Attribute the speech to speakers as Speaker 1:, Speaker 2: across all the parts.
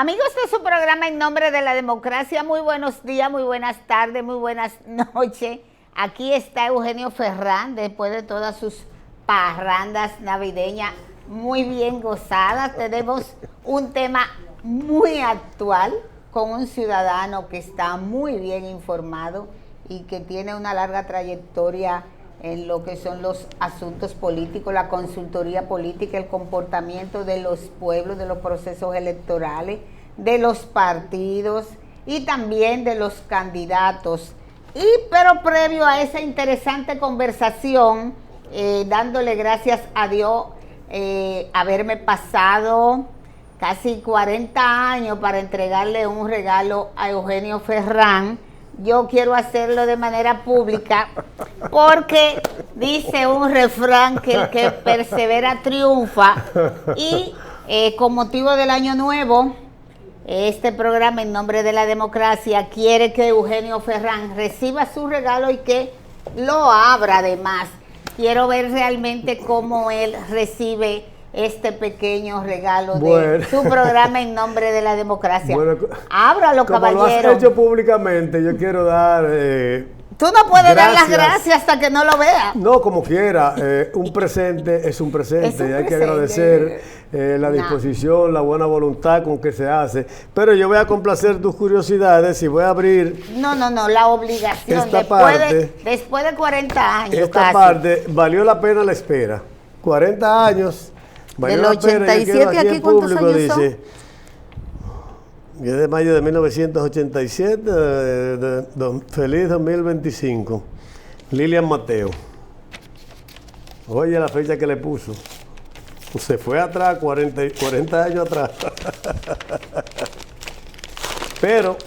Speaker 1: Amigos de su programa En Nombre de la Democracia, muy buenos días, muy buenas tardes, muy buenas noches. Aquí está Eugenio Ferrán, después de todas sus parrandas navideñas muy bien gozadas. Tenemos un tema muy actual con un ciudadano que está muy bien informado y que tiene una larga trayectoria en lo que son los asuntos políticos, la consultoría política, el comportamiento de los pueblos, de los procesos electorales, de los partidos y también de los candidatos. Pero previo a esa interesante conversación, dándole gracias a Dios haberme pasado casi 40 años para entregarle un regalo a Eugenio Ferrán. Yo quiero hacerlo de manera pública porque dice un refrán que el que persevera triunfa, y con motivo del año nuevo, este programa En Nombre de la Democracia quiere que Eugenio Ferrán reciba su regalo y que lo abra además. Quiero ver realmente cómo él recibe este pequeño regalo de su programa En Nombre de la Democracia. Bueno, ábralo, caballero.
Speaker 2: Como lo has hecho públicamente, yo quiero dar...
Speaker 1: Tú no puedes dar las gracias hasta que no lo veas.
Speaker 2: No, como quiera. Un presente es un presente. Y hay que agradecer la disposición, la buena voluntad con que se hace. Pero yo voy a complacer tus curiosidades y voy a abrir...
Speaker 1: No, la obligación.
Speaker 2: Esta parte,
Speaker 1: después de 40 años
Speaker 2: esta
Speaker 1: casi.
Speaker 2: Parte, valió la pena la espera. 40 años...
Speaker 1: Del 87 aquí, ¿cuántos años dice,
Speaker 2: son? Es de mayo de 1987, feliz 2025. Lilian Mateo. Oye la fecha que le puso. Se fue atrás, 40 años atrás. Pero...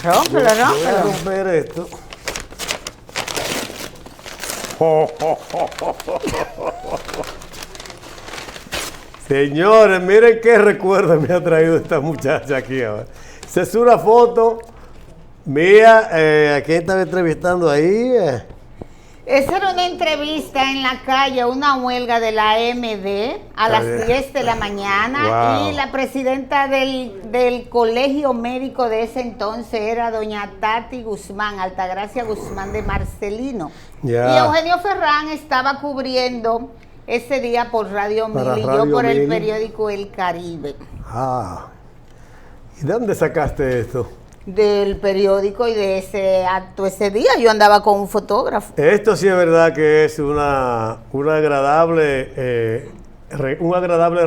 Speaker 1: Rómpelo.
Speaker 2: Voy a romper esto. Señores, miren qué recuerdo me ha traído esta muchacha aquí ahora. Esa es una foto mía, ¿a quién estaba entrevistando ahí?
Speaker 1: Esa era una entrevista en la calle, una huelga de la AMD a las 10 de la mañana. Wow. Y la presidenta del colegio médico de ese entonces era doña Tati Guzmán, Altagracia Guzmán de Marcelino. Yeah. Y Eugenio Ferrán estaba cubriendo ese día por Radio 1000 y yo por el periódico El Caribe.
Speaker 2: ¿Y de dónde sacaste esto?
Speaker 1: Del periódico y de ese acto ese día. Yo andaba con un fotógrafo.
Speaker 2: Esto sí es verdad que es un agradable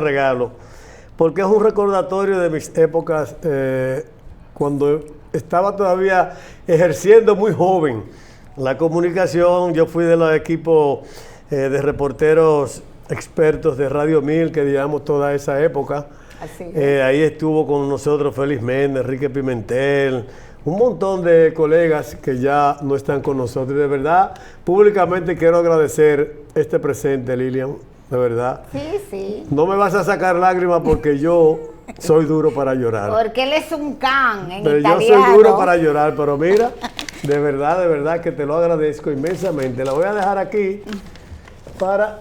Speaker 2: regalo, porque es un recordatorio de mis épocas cuando estaba todavía ejerciendo muy joven la comunicación. Yo fui de los equipos de reporteros expertos de Radio 1000 que digamos toda esa época. Ahí estuvo con nosotros Félix Méndez, Enrique Pimentel, un montón de colegas que ya no están con nosotros. De verdad, públicamente quiero agradecer este presente, Lilian, de verdad.
Speaker 1: Sí.
Speaker 2: No me vas a sacar lágrimas porque yo soy duro para llorar.
Speaker 1: Porque él es un can en
Speaker 2: pero
Speaker 1: italiano.
Speaker 2: Yo soy duro para llorar, pero mira, de verdad que te lo agradezco inmensamente. La voy a dejar aquí para...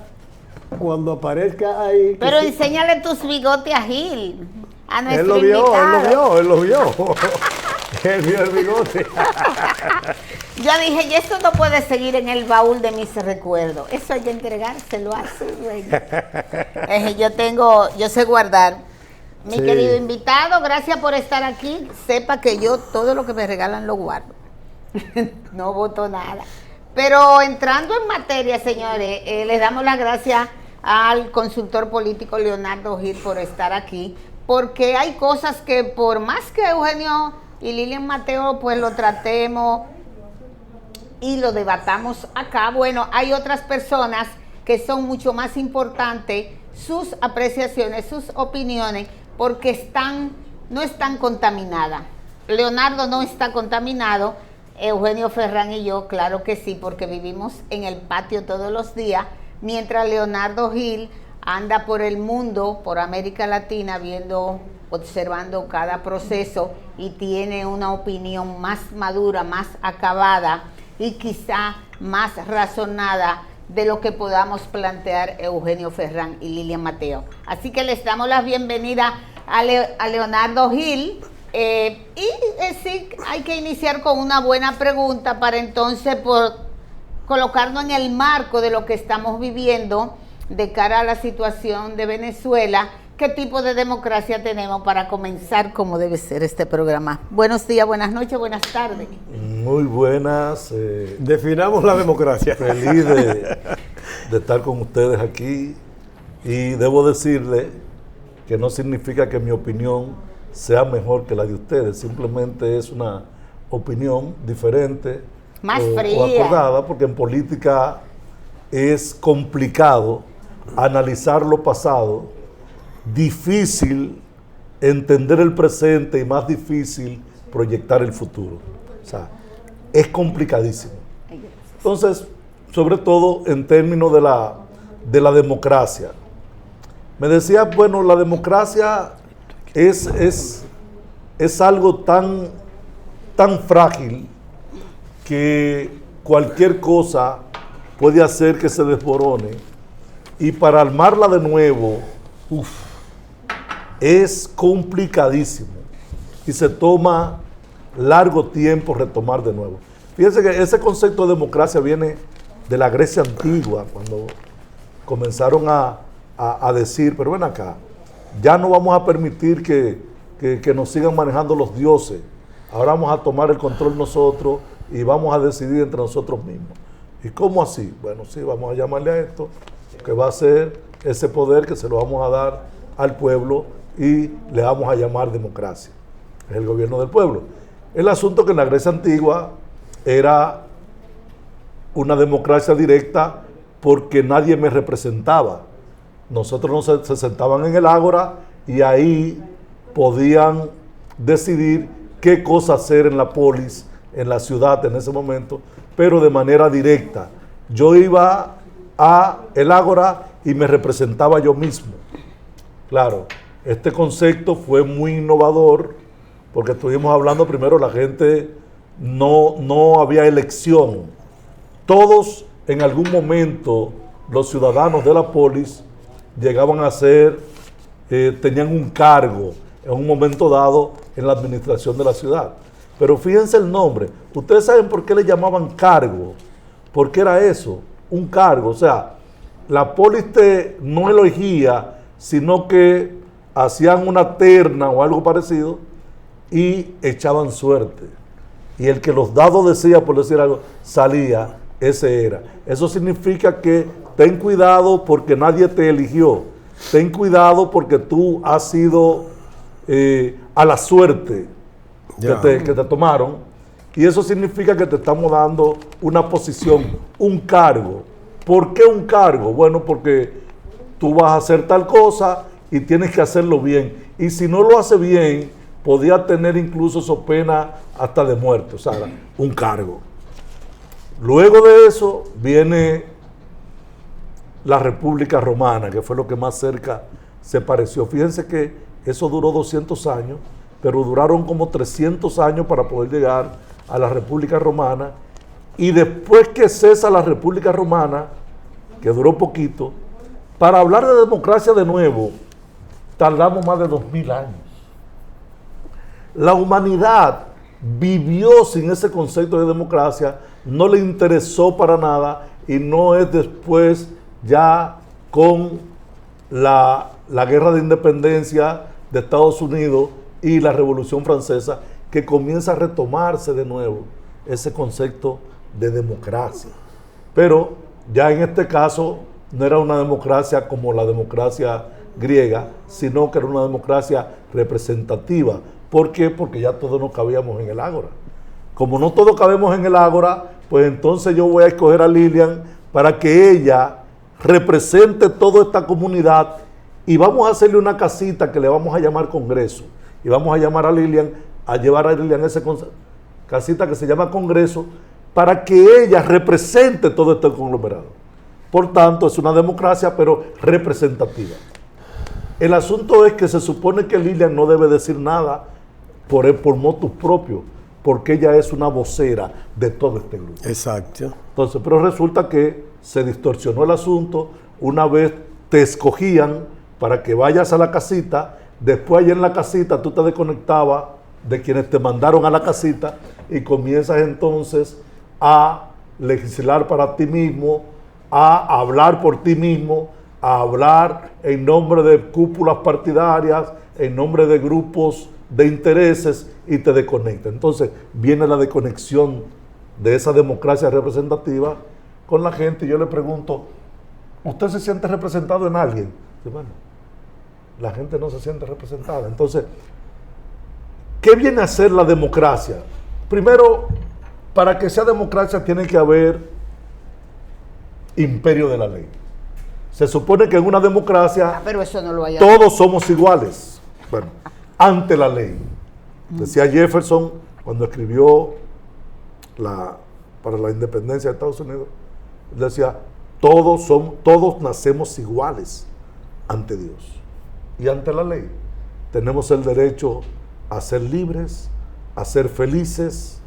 Speaker 2: cuando aparezca ahí...
Speaker 1: Pero enséñale tus bigotes a Gil, a nuestro
Speaker 2: Él lo vio. Él vio el bigote.
Speaker 1: Yo dije, y esto no puede seguir en el baúl de mis recuerdos. Eso hay que entregárselo a su dueño. Yo sé guardar. Mi querido invitado, gracias por estar aquí. Sepa que yo todo lo que me regalan lo guardo. No voto nada. Pero entrando en materia, señores, les damos las gracias al consultor político Leonardo Gil por estar aquí, porque hay cosas que por más que Eugenio y Lilian Mateo pues lo tratemos y lo debatamos acá, bueno, hay otras personas que son mucho más importantes, sus apreciaciones, sus opiniones, porque no están contaminadas. Leonardo no está contaminado, Eugenio Ferrán y yo, claro que sí, porque vivimos en el patio todos los días, mientras Leonardo Gil anda por el mundo, por América Latina, observando cada proceso y tiene una opinión más madura, más acabada y quizá más razonada de lo que podamos plantear Eugenio Ferrán y Lilian Mateo. Así que les damos la bienvenida a Leonardo Gil. Sí, hay que iniciar con una buena pregunta para entonces colocarnos en el marco de lo que estamos viviendo de cara a la situación de Venezuela. ¿Qué tipo de democracia tenemos para comenzar como debe ser este programa? Buenos días, buenas noches, buenas tardes.
Speaker 3: Muy buenas.
Speaker 2: Definamos la democracia.
Speaker 3: Feliz de estar con ustedes aquí, y debo decirle que no significa que mi opinión sea mejor que la de ustedes, simplemente es una opinión diferente,
Speaker 1: más
Speaker 3: o
Speaker 1: fría,
Speaker 3: acordada, porque en política es complicado analizar lo pasado, difícil entender el presente y más difícil proyectar el futuro. O sea, es complicadísimo. Entonces, sobre todo en términos de la democracia. Me decía, bueno, la democracia es algo tan frágil que cualquier cosa puede hacer que se desborone, y para armarla de nuevo, es complicadísimo y se toma largo tiempo retomar de nuevo. Fíjense que ese concepto de democracia viene de la Grecia antigua, cuando comenzaron a decir, pero ven acá, ya no vamos a permitir que nos sigan manejando los dioses, ahora vamos a tomar el control nosotros y vamos a decidir entre nosotros mismos. ¿Y cómo así? Bueno, sí, vamos a llamarle a esto, que va a ser ese poder que se lo vamos a dar al pueblo y le vamos a llamar democracia. Es el gobierno del pueblo. El asunto que en la Grecia antigua era una democracia directa porque nadie me representaba. Nosotros se sentaban en el ágora y ahí podían decidir qué cosa hacer en la polis, en la ciudad en ese momento, pero de manera directa. Yo iba a el ágora y me representaba yo mismo. Claro, este concepto fue muy innovador porque estuvimos hablando primero, la gente no había elección. Todos en algún momento, los ciudadanos de la polis llegaban a ser, tenían un cargo en un momento dado en la administración de la ciudad. Pero fíjense el nombre. Ustedes saben por qué le llamaban cargo. ¿Por qué era eso? Un cargo. O sea, la polis no elegía, sino que hacían una terna o algo parecido y echaban suerte. Y el que los dados decía, por decir algo, salía, ese era. Eso significa que ten cuidado porque nadie te eligió. Ten cuidado porque tú has sido a la suerte que te tomaron. Y eso significa que te estamos dando una posición, un cargo. ¿Por qué un cargo? Bueno, porque tú vas a hacer tal cosa y tienes que hacerlo bien. Y si no lo hace bien, podía tener incluso su pena hasta de muerte. O sea, un cargo. Luego de eso viene la República Romana, que fue lo que más cerca se pareció. Fíjense que eso duró 200 años, pero duraron como 300 años para poder llegar a la República Romana. Y después que cesa la República Romana, que duró poquito, para hablar de democracia de nuevo, tardamos más de 2000 años. La humanidad vivió sin ese concepto de democracia, no le interesó para nada, y no es después ya con la guerra de independencia de Estados Unidos y la Revolución Francesa que comienza a retomarse de nuevo ese concepto de democracia. Pero ya en este caso no era una democracia como la democracia griega, sino que era una democracia representativa. ¿Por qué? Porque ya todos nos cabíamos en el ágora. Como no todos cabemos en el ágora, pues entonces yo voy a escoger a Lilian para que ella represente toda esta comunidad y vamos a hacerle una casita que le vamos a llamar Congreso. Y vamos a llamar a Lilian, a llevar a Lilian a esa casita que se llama Congreso, para que ella represente todo este conglomerado. Por tanto, es una democracia, pero representativa. El asunto es que se supone que Lilian no debe decir nada por motus propios, porque ella es una vocera de todo este grupo.
Speaker 2: Exacto.
Speaker 3: Entonces, pero resulta que se distorsionó el asunto. Una vez te escogían para que vayas a la casita, Después allá en la casita tú te desconectabas de quienes te mandaron a la casita y comienzas entonces a legislar para ti mismo, a hablar por ti mismo, a hablar en nombre de cúpulas partidarias, en nombre de grupos de intereses y te desconecta. Entonces viene la desconexión de esa democracia representativa con la gente. Y yo le pregunto, ¿usted se siente representado en alguien? Y bueno, la gente no se siente representada. Entonces, ¿qué viene a ser la democracia? Primero, para que sea democracia tiene que haber imperio de la ley. Se supone que en una democracia
Speaker 1: pero eso no lo hay.
Speaker 3: Todos somos iguales, bueno, ante la ley. Decía Jefferson cuando escribió para la independencia de Estados Unidos, decía, todos nacemos iguales ante Dios y ante la ley. Tenemos el derecho a ser libres, a ser felices,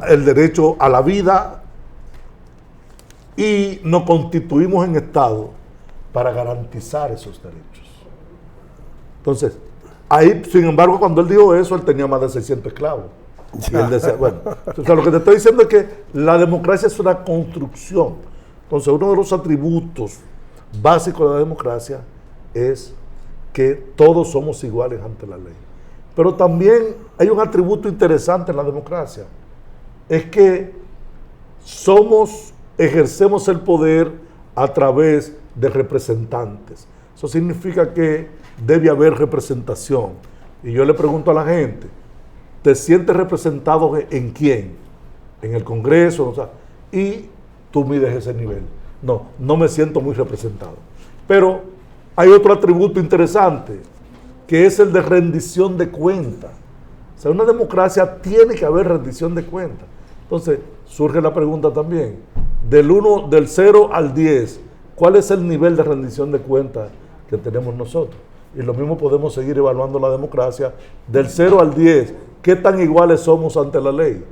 Speaker 3: el derecho a la vida, y nos constituimos en Estado para garantizar esos derechos. Entonces, ahí, sin embargo, cuando él dijo eso, él tenía más de 600 esclavos. Y él decía, bueno, o sea, lo que te estoy diciendo es que la democracia es una construcción. Entonces, uno de los atributos básicos de la democracia es que todos somos iguales ante la ley. Pero también hay un atributo interesante en la democracia, es que ejercemos el poder a través de representantes. Eso significa que debe haber representación. Y yo le pregunto a la gente, ¿te sientes representado en quién? En el Congreso, o sea, y tú mides ese nivel. No me siento muy representado. Pero hay otro atributo interesante, que es el de rendición de cuentas. O sea, una democracia tiene que haber rendición de cuentas. Entonces, surge la pregunta también, del 0 al 10, ¿cuál es el nivel de rendición de cuentas que tenemos nosotros? Y lo mismo podemos seguir evaluando la democracia. Del 0 al 10, ¿qué tan iguales somos ante la ley?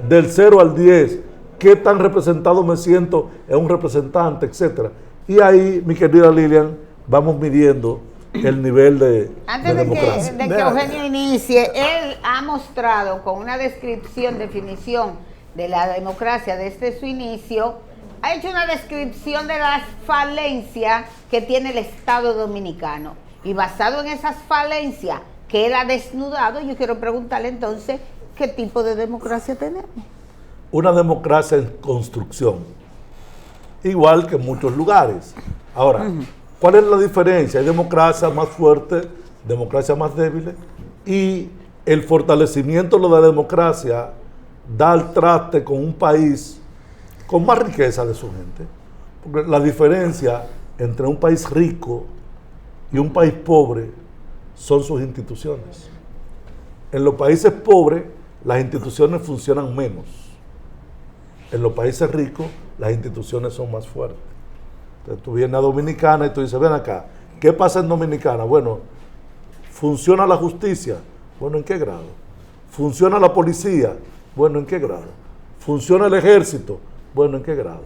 Speaker 3: Del 0 al 10, ¿qué tan representado me siento en un representante, etcétera? Y ahí, mi querida Lilian, vamos midiendo el nivel de democracia.
Speaker 1: De que Eugenio inicie, él ha mostrado con una definición de la democracia desde su inicio, ha hecho una descripción de las falencias que tiene el Estado dominicano. Y basado en esas falencias que él ha desnudado, yo quiero preguntarle entonces, ¿qué tipo de democracia tenemos?
Speaker 3: Una democracia en construcción, igual que en muchos lugares. Ahora, ¿cuál es la diferencia? Hay democracia más fuerte, democracia más débil, y el fortalecimiento de la democracia da al traste con un país con más riqueza de su gente. Porque la diferencia entre un país rico y un país pobre son sus instituciones. En los países pobres, las instituciones funcionan menos. En los países ricos, las instituciones son más fuertes. Entonces, tú vienes a Dominicana y tú dices, ven acá, ¿qué pasa en Dominicana? Bueno, ¿funciona la justicia? Bueno, ¿en qué grado? ¿Funciona la policía? Bueno, ¿en qué grado? ¿Funciona el ejército? Bueno, ¿en qué grado?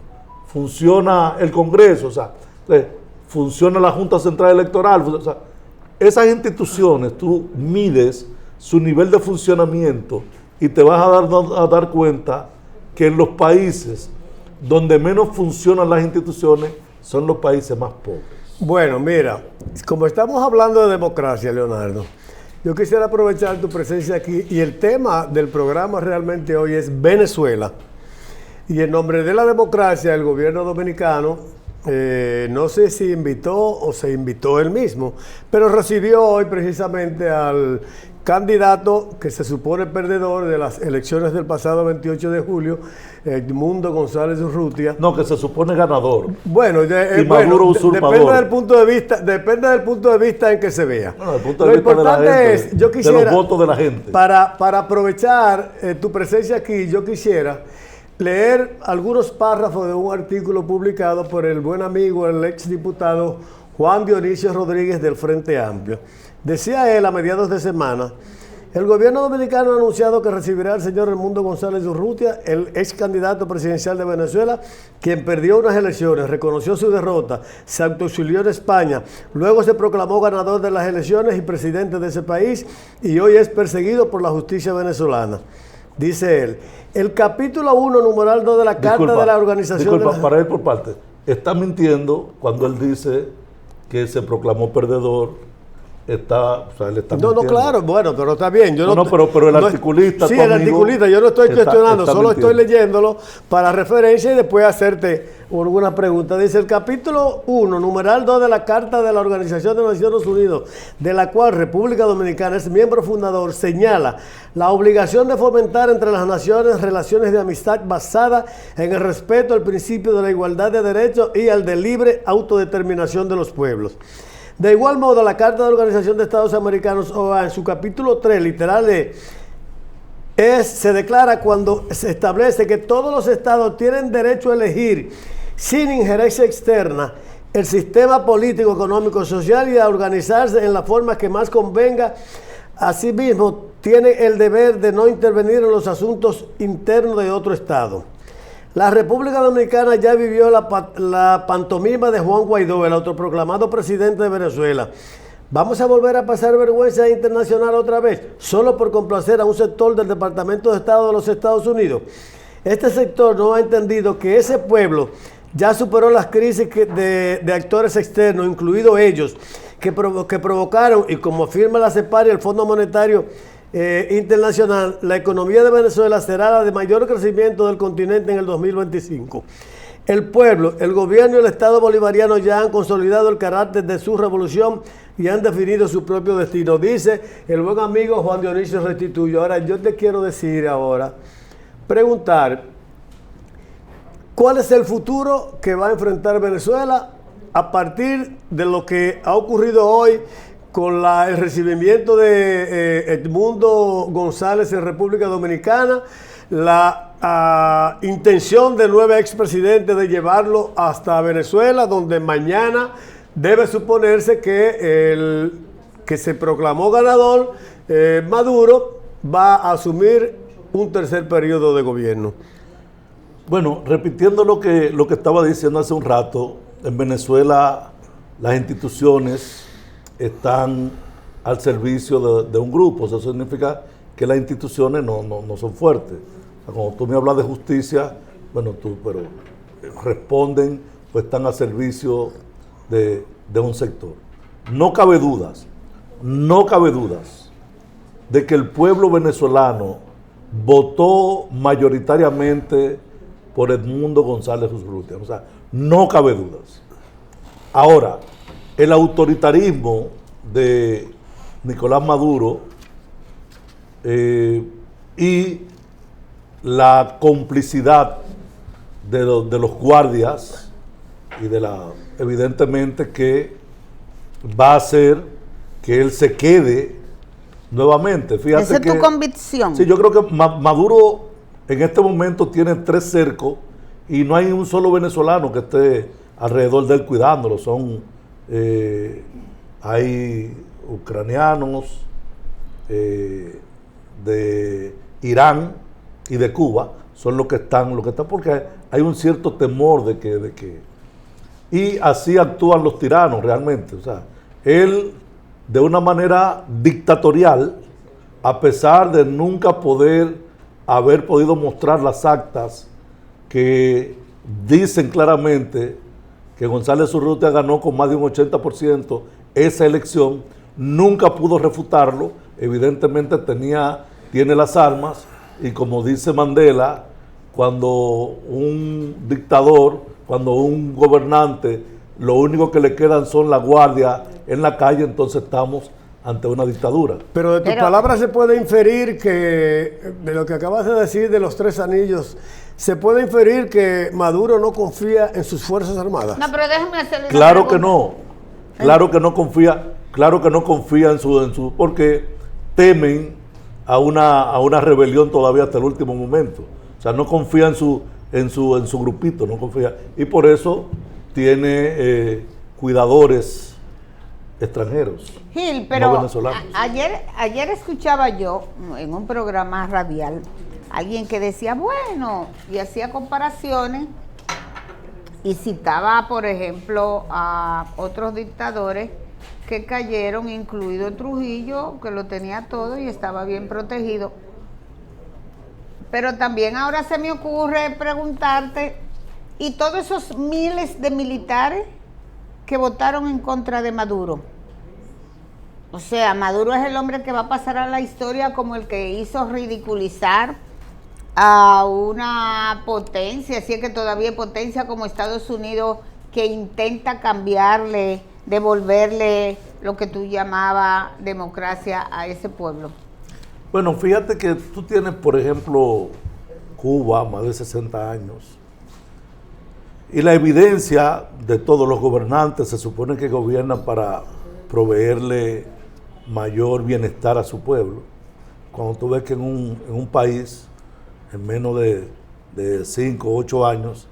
Speaker 3: ¿Funciona el Congreso? O sea, ¿funciona la Junta Central Electoral? O sea, esas instituciones, tú mides su nivel de funcionamiento y te vas a dar cuenta que en los países donde menos funcionan las instituciones son los países más pobres.
Speaker 2: Bueno, mira, como estamos hablando de democracia, Leonardo, yo quisiera aprovechar tu presencia aquí y el tema del programa realmente hoy es Venezuela. Y en nombre de la democracia, el gobierno dominicano, no sé si invitó o se invitó él mismo, pero recibió hoy precisamente al candidato que se supone perdedor de las elecciones del pasado 28 de julio, Edmundo González Urrutia.
Speaker 3: No, que se supone ganador.
Speaker 2: Bueno,
Speaker 3: Maduro usurpador.
Speaker 2: Depende del punto de vista en que se vea.
Speaker 3: No, el punto de vista de la gente,
Speaker 2: yo quisiera,
Speaker 3: de los votos de la gente.
Speaker 2: Para aprovechar tu presencia aquí, yo quisiera leer algunos párrafos de un artículo publicado por el buen amigo, el exdiputado Juan Dionisio Rodríguez del Frente Amplio. Decía él a mediados de semana El gobierno dominicano ha anunciado que recibirá al señor Edmundo González Urrutia, el ex candidato presidencial de Venezuela, quien perdió unas elecciones, reconoció su derrota, se autoexilió en España, luego se proclamó ganador de las elecciones y presidente de ese país, y hoy es perseguido por la justicia venezolana. Dice él, el capítulo 1, numeral 2 de la Carta de la Organización...
Speaker 3: Para ir por parte, está mintiendo cuando él dice que se proclamó perdedor. Él está
Speaker 2: no, claro, bueno, pero está bien. Yo
Speaker 3: pero el articulista.
Speaker 2: Sí, el articulista, yo no estoy cuestionando, solo estoy leyéndolo para referencia y después hacerte alguna pregunta. Dice el capítulo 1, numeral 2 de la Carta de la Organización de Naciones Unidas, de la cual República Dominicana es miembro fundador, señala la obligación de fomentar entre las naciones relaciones de amistad basadas en el respeto al principio de la igualdad de derechos y al de libre autodeterminación de los pueblos. De igual modo, la Carta de la Organización de Estados Americanos, OEA, en su capítulo 3, literal, se declara cuando se establece que todos los estados tienen derecho a elegir, sin injerencia externa, el sistema político, económico, social y a organizarse en la forma que más convenga. Asimismo, tiene el deber de no intervenir en los asuntos internos de otro estado. La República Dominicana ya vivió la pantomima de Juan Guaidó, el autoproclamado presidente de Venezuela. ¿Vamos a volver a pasar vergüenza internacional otra vez, solo por complacer a un sector del Departamento de Estado de los Estados Unidos? Este sector no ha entendido que ese pueblo ya superó las crisis de actores externos, incluidos ellos, que provocaron, y como afirma la CEPAL y el Fondo Monetario Internacional, la economía de Venezuela será la de mayor crecimiento del continente en el 2025. El pueblo, el gobierno y el Estado bolivariano ya han consolidado el carácter de su revolución y han definido su propio destino, dice el buen amigo Juan Dionisio Restituyo. Ahora, yo te quiero decir preguntar, ¿cuál es el futuro que va a enfrentar Venezuela a partir de lo que ha ocurrido hoy con el recibimiento de Edmundo González en República Dominicana, la intención del nuevo expresidente de llevarlo hasta Venezuela, donde mañana debe suponerse que el que se proclamó ganador, Maduro, va a asumir un tercer periodo de gobierno?
Speaker 3: Bueno, repitiendo lo que estaba diciendo hace un rato, en Venezuela las instituciones están al servicio de un grupo. Eso significa que las instituciones no son fuertes. O sea, cuando tú me hablas de justicia, bueno, pero responden o están al servicio de un sector. No cabe dudas de que el pueblo venezolano votó mayoritariamente por Edmundo González Urrutia. O sea, no cabe dudas. Ahora, el autoritarismo de Nicolás Maduro y la complicidad de los guardias y evidentemente que va a hacer que él se quede nuevamente. Fíjate.
Speaker 1: ¿Esa es tu convicción?
Speaker 3: Sí, yo creo que Maduro en este momento tiene 3 cercos y no hay un solo venezolano que esté alrededor de él cuidándolo. Hay ucranianos de Irán y de Cuba, son los que están porque hay un cierto temor de que y así actúan los tiranos realmente. O sea, él de una manera dictatorial, a pesar de nunca haber podido mostrar las actas que dicen claramente que González Urrutia ganó con más de un 80% esa elección, nunca pudo refutarlo. Evidentemente tiene las armas, y como dice Mandela, cuando un dictador, cuando un gobernante, lo único que le quedan son la guardia en la calle, entonces estamos ante una dictadura.
Speaker 2: Pero de tus palabras se puede inferir que, de lo que acabas de decir de los 3 anillos, se puede inferir que Maduro no confía en sus Fuerzas Armadas.
Speaker 1: No, pero déjame hacerle una
Speaker 3: Claro
Speaker 1: pregunta.
Speaker 3: que no. Claro que no confía en su porque temen a una rebelión todavía hasta el último momento. O sea, no confía en su grupito, no confía. Y por eso tiene cuidadores extranjeros,
Speaker 1: Gil, pero
Speaker 3: no venezolanos.
Speaker 1: ayer escuchaba yo en un programa radial alguien que decía, bueno, y hacía comparaciones y citaba, por ejemplo, a otros dictadores que cayeron, incluido Trujillo, que lo tenía todo y estaba bien protegido. Pero también ahora se me ocurre preguntarte, ¿y todos esos miles de militares que votaron en contra de Maduro? O sea, Maduro es el hombre que va a pasar a la historia como el que hizo ridiculizar a una potencia, si es que todavía hay potencia como Estados Unidos, que intenta cambiarle, devolverle lo que tú llamabas democracia a ese pueblo.
Speaker 3: Bueno, fíjate que tú tienes, por ejemplo, Cuba, más de 60 años, y la evidencia de todos los gobernantes se supone que gobiernan para proveerle mayor bienestar a su pueblo. Cuando tú ves que en un país, en menos de 5 o 8 años,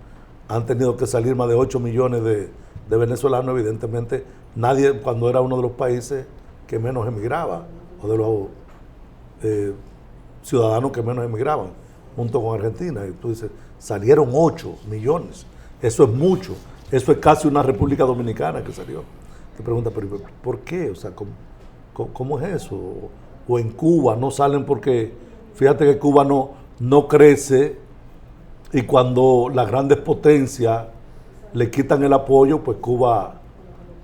Speaker 3: han tenido que salir más de 8 millones de venezolanos, evidentemente nadie, cuando era uno de los países que menos emigraba, o de los ciudadanos que menos emigraban, junto con Argentina, y tú dices, salieron 8 millones, eso es mucho, eso es casi una República Dominicana que salió. Te preguntas, ¿pero por qué? O sea, ¿cómo es eso? O en Cuba no salen porque, fíjate que Cuba no crece, y cuando las grandes potencias le quitan el apoyo, pues Cuba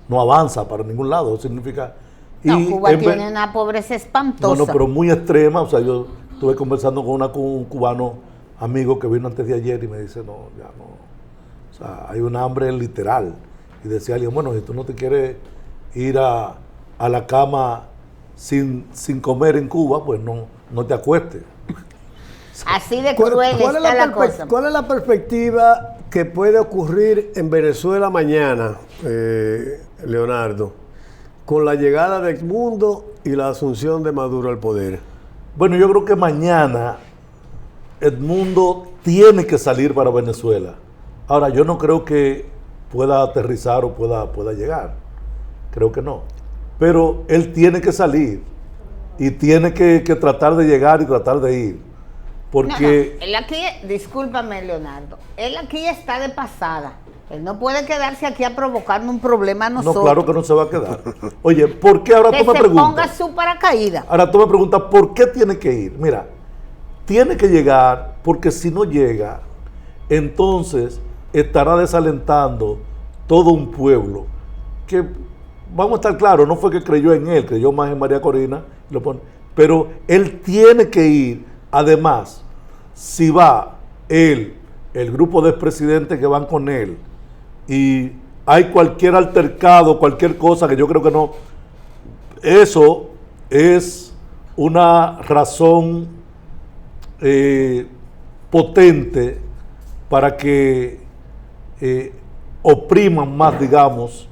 Speaker 3: no avanza para ningún lado. Eso significa...
Speaker 1: No, Cuba tiene una pobreza espantosa.
Speaker 3: No, pero muy extrema. O sea, yo estuve conversando con un cubano amigo que vino antes de ayer y me dice, no, ya no. O sea, hay un hambre literal. Y decía alguien, bueno, si tú no te quieres ir a la cama sin comer en Cuba, pues no te acuestes.
Speaker 1: Así de cruel está la cosa.
Speaker 2: ¿Cuál es la perspectiva que puede ocurrir en Venezuela mañana, Leonardo, con la llegada de Edmundo y la asunción de Maduro al poder?
Speaker 3: Bueno, yo creo que mañana Edmundo tiene que salir para Venezuela. Ahora, yo no creo que pueda aterrizar o pueda llegar. Creo que no. Pero él tiene que salir y tiene que tratar de llegar y tratar de ir. Porque...
Speaker 1: No, él aquí, discúlpame, Leonardo, él aquí está de pasada. Él no puede quedarse aquí a provocarnos un problema a nosotros.
Speaker 3: No, claro que no se va a quedar. Oye, ¿por qué ahora
Speaker 1: que
Speaker 3: tú me
Speaker 1: se
Speaker 3: preguntas?
Speaker 1: ponga su paracaídas.
Speaker 3: Ahora tú me preguntas, ¿por qué tiene que ir? Mira, tiene que llegar porque si no llega, entonces estará desalentando todo un pueblo que, vamos a estar claros, no fue que creyó en él, creyó más en María Corina, pero él tiene que ir. Además, si va él, el grupo de expresidentes que van con él, y hay cualquier altercado, cualquier cosa que yo creo que no, eso es una razón potente para que opriman más, digamos,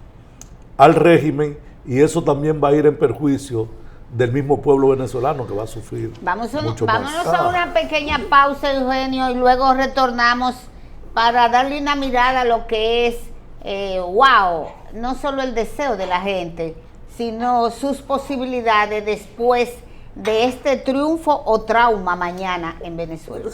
Speaker 3: al régimen, y eso también va a ir en perjuicio del mismo pueblo venezolano que va a sufrir
Speaker 1: Vámonos
Speaker 3: más.
Speaker 1: a una pequeña pausa, Eugenio, y luego retornamos para darle una mirada a lo que es, no solo el deseo de la gente, sino sus posibilidades después de este triunfo o trauma mañana en Venezuela.